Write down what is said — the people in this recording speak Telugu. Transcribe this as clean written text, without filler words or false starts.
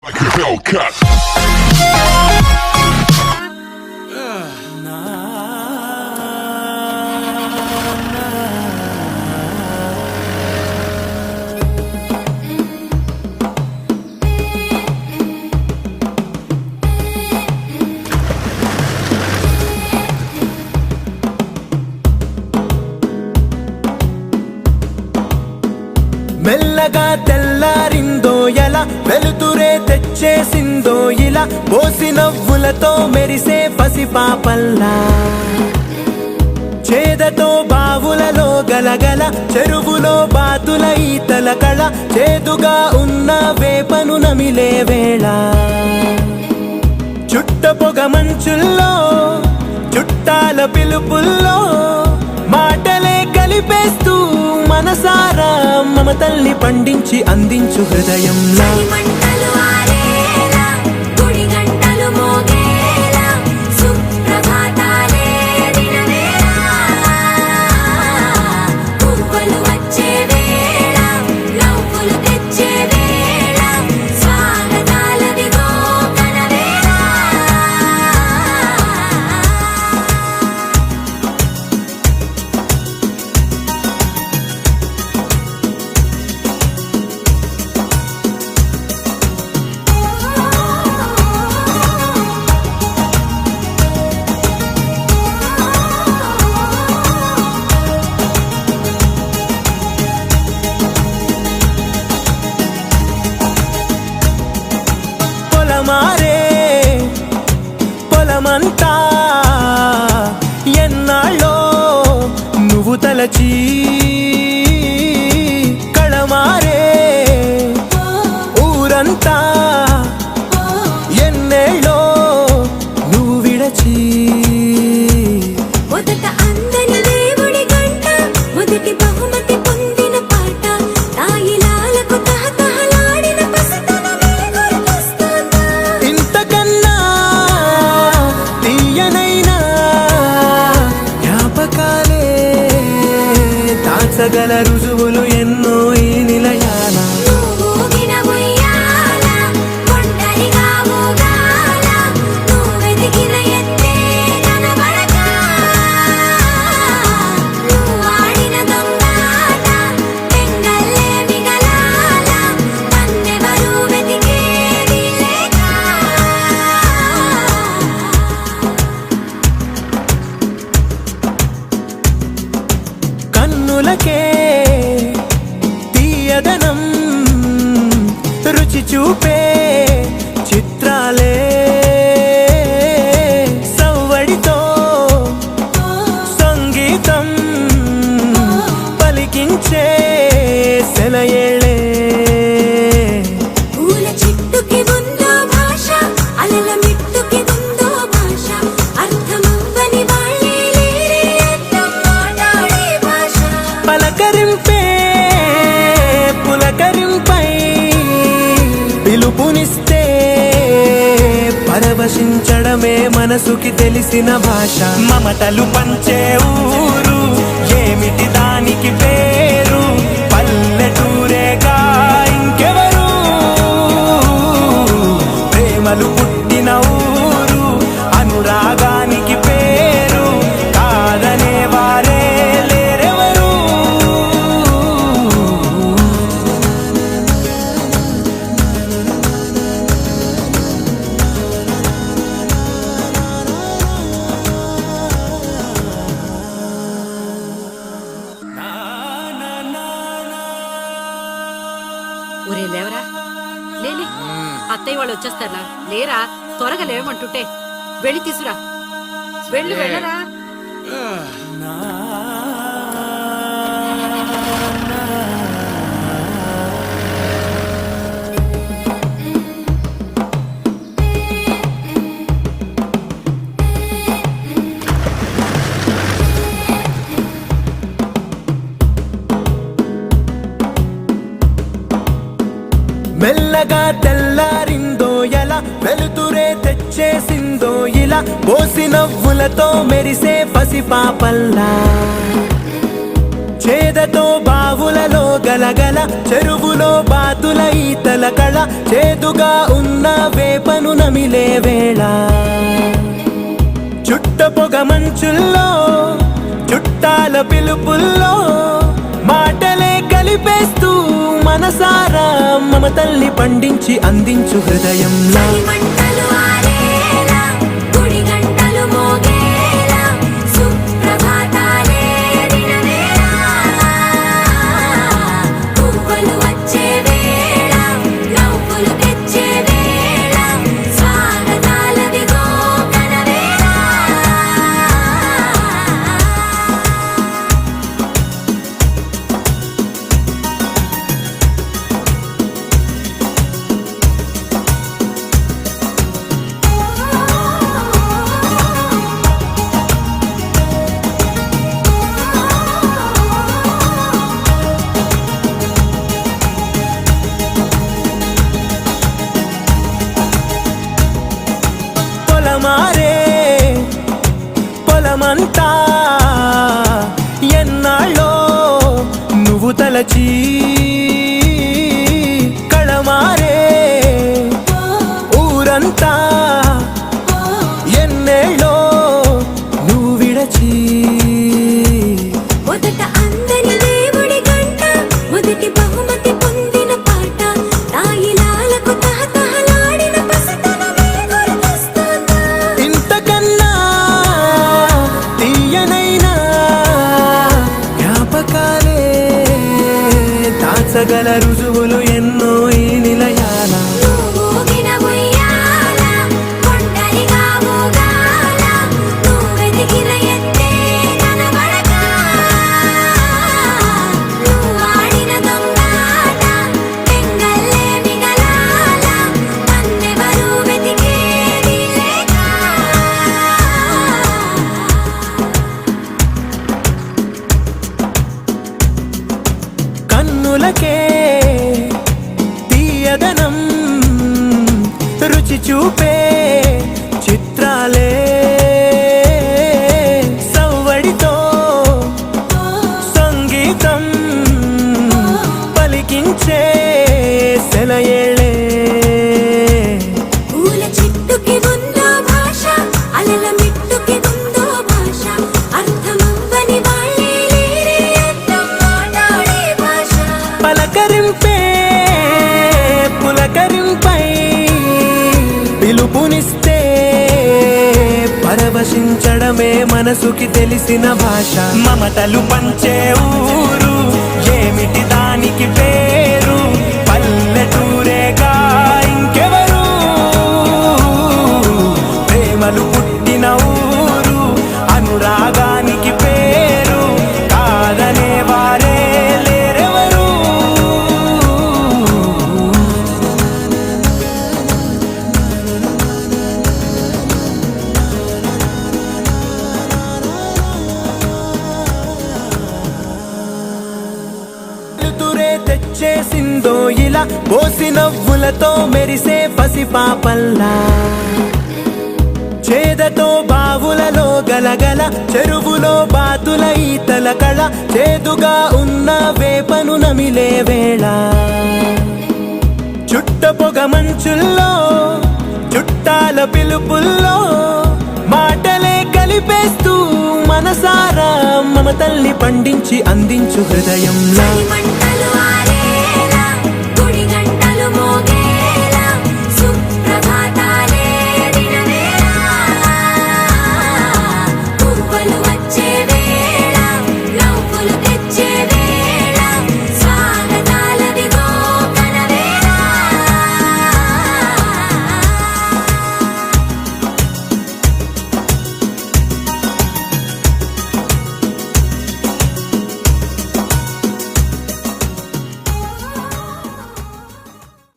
Like a Hellcat. మెల్లగా తెల్లారిందో ఎలా వెలుతురే తెచ్చేసిందో ఇలా పోసి నవ్వులతో మెరిసే పసిపాపల్లా చేదతో బావులలో గలగల చెరువులో బాతుల ఈతల కళ చేదుగా ఉన్న వేపను నమిలే వేళ చుట్ట పొగ మంచుల్లో చుట్టాల పిలుపుల్లో మాటలే కలిపేస్తూ మనసారా మమతల్ని పండించి అందించు హృదయంలా మారే పొలమంతా ఎన్నాళ్ళో నువ్వు తలచి కళమారే ఊరంతా ఎన్నేళ్ళో నువ్వు విడచి గల రుజువులు ఎన్నో ఈ నిలయాల కన్నులకే తీయదనం రుచి చూపే చిత్రాలే సవ్వడితో సంగీతం పలికించే సెలయేళే పలకరింపే పులకరింపై పిలుపునిస్తే పరవశించడమే మనసుకి తెలిసిన భాష మమతలు పంచే ఊరు ఏమిటి దానికి పేరు పల్లెటూరేగా ఇంకెవరు ప్రేమలు పుట్టిన ఊరు అనురాగానికి పేరు కాదనే వారే ఒరే లేవరా లేలే అత్తయ్య వాళ్ళు వచ్చేస్తారా లేరా త్వరగా లేవమంటుంటే వెళ్ళి తీసురా వెళ్ళు వెళ్ళరా మెల్లగా తెల్లారిందో ఎలా వెలుతురే తెచ్చేసిందో ఇలా పోసి నవ్వులతో మెరిసే పసిపాపల్లా చేదతో బావులలో గలగల చెరువులో బాతుల ఈతల కళ చేదుగా ఉన్న వేపను నమిలే వేళ చుట్ట పొగ మంచుల్లో చుట్టాల పిలుపుల్లో మాటలే కలిపేస్తూ మనసారా మమతల్ని పండించి అందించు హృదయంలో మంటలు ఆరేలా గుడి గంటలు మోగేలా సుప్రభాతాలే దినవేళ పువ్వులు వచ్చే వేళ నవ్వులు తెచ్చే వేళ స్వాగతాలదిగో కనవేళ పొలమారే పొలమంతా ఎన్నాళ్ళో నువ్వు తలచి కళమారే ఊరంతా ఎన్నేళ్ళో నువ్వు విడచి మొదట అందని దేవుడి గంట మొదటి బహుమతి పొందిన పాట తాయిలాలకు తహతహలాడిన పసితనమే గుర్తొస్తుందా ఇంతకన్నా తీయనైనా జ్ఞాపకాలే దాచగల రుజువులు ఎన్నో ఈ నిలయాల నువ్వు ఊగిన ఉయ్యాల కొండలిగా ఊగాల నువ్వెదిగిన ఎత్తే కనబడక నువ్వు ఆడిన దొంగాట తెంగల్లే మిగలాల నన్నెవరూ వెతికేది లేక కన్నులకే తీయదనం రుచి చూపే చిత్రాలే సవ్వడితో సంగీతం పలికించే సెలయేళే పూల చెట్టుకి ఉందో భాష అలల మిట్టుకి ఉందో భాష అర్థమవ్వని వాళ్ళే లేరే అర్థం మాట్లాడే భాష పలకరింపే పులకరింపై పిలుపునిస్తే పరవశించడమే మనసుకి తెలిసిన భాష మమతలు పంచే ఊరు ఏమిటి దానికి పేరు పల్లెటూరేగా ఇంకెవరు ప్రేమలు పుట్టిన ఊరు అనురాగానికి పేరు కాదనే వారే లేరెవరు వెలుతురే తెచ్చేసిందో ఇలా పోసి నవ్వులతో మెరిసే పసిపాపల్లా చేదతో బావులలో గలగల చెరువులో బాతుల ఈతల కళ చేదుగా ఉన్న వేపను నమిలే వేళ చుట్ట పొగ మంచుల్లో చుట్టాల పిలుపుల్లో మాటలే కలిపేస్తూ మనసారా మమతల్ని పండించి అందించు హృదయంలో మంటలు ఆరే